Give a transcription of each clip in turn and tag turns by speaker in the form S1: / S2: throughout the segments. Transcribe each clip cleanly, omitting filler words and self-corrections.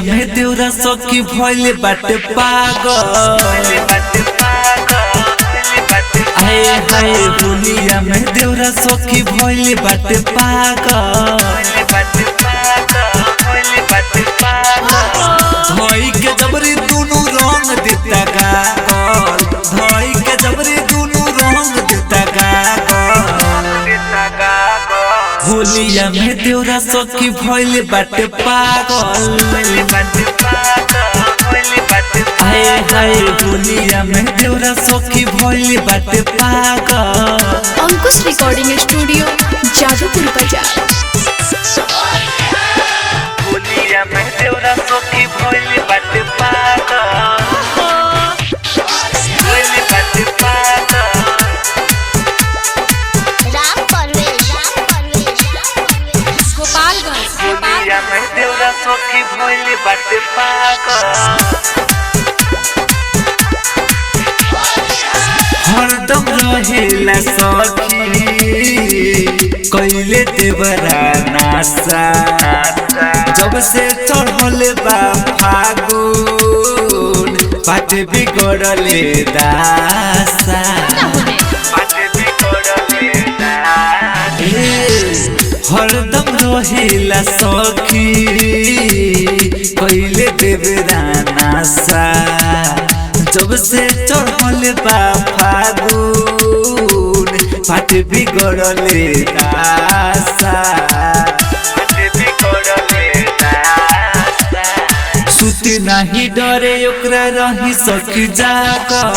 S1: में देवरा सखी भइले बाटे पागल। हाय हाय होलिया में देवरा सखी भइले बाटे पागल। भाई के जबरी दोनों रंग देता गागल। भाई के जबरी दोनों रंग देता गागल। होलिया में देवरा सखी भइले बाटे पागल। हाय हाय होलिया में देवरा सखी भइले बाटे पागल।
S2: अंकुश रिकॉर्डिंग स्टूडियो जादूपुर बाजार।
S1: होलिया में देवरा सखी भइले बाटे पागल। भइले बाटे पागल।
S2: गोपालगंज
S1: होलिया में देवरा सखी भइले बाटे पागल। हरदम रहेला सखी कइले देवरा नासा। जब से चढ़ले बा फागुन बाटे बिगड़ले दासा। बाटे बिगड़ले दासा। हरदम रहेला सखी कइले देवरा नासा। जब से चढ़ले बा फागुन बाटे बिगड़ले दासा। सुती नाही डरे ओकरा रही सखी जागल।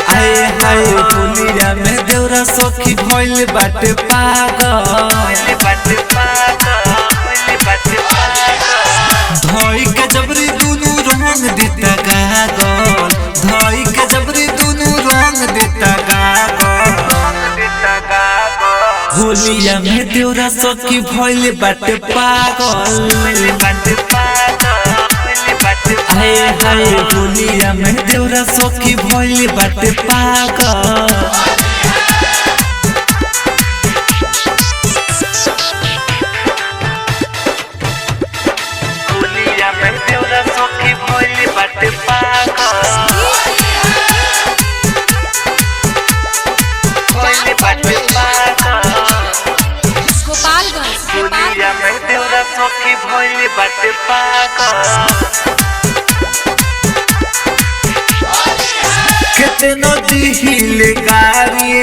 S1: हाय हाय होलिया में देवरा सखी भइले बाटे पागल। धोई के जबरी दोनों रंग देता गागल। धोई के जबरी दोनों रंग देता गागल। होलिया में देवरा सखी भइले बाटे पागल। हाय हाय होलिया में देवरा सखी भइले बाटे पागल। होलिया में देवरा सखी भइले बाटे पागल। भइले बाटे पागल।
S2: गोपालगंज
S1: होलिया में देवरा सखी भइले बाटे पागल। केतनो दिहिले गारी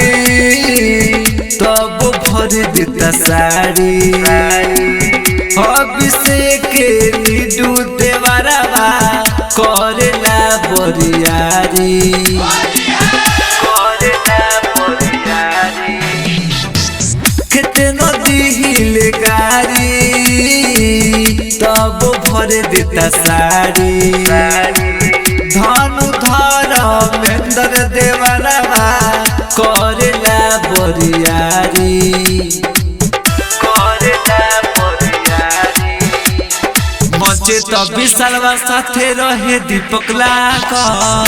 S1: तब भर देता साड़ी। अभिषेक निडू देवरवा करेला बरियारी। केतनो दिहिले गारी तब भर देता साड़ी। धनु धर्मेंद्र देवरवा करेला बरियारी। मचे तो विशालवा साथे रहे दीपक लागल।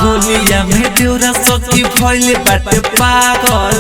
S1: होलिया में देवरा सखी भइले बाटे पागल।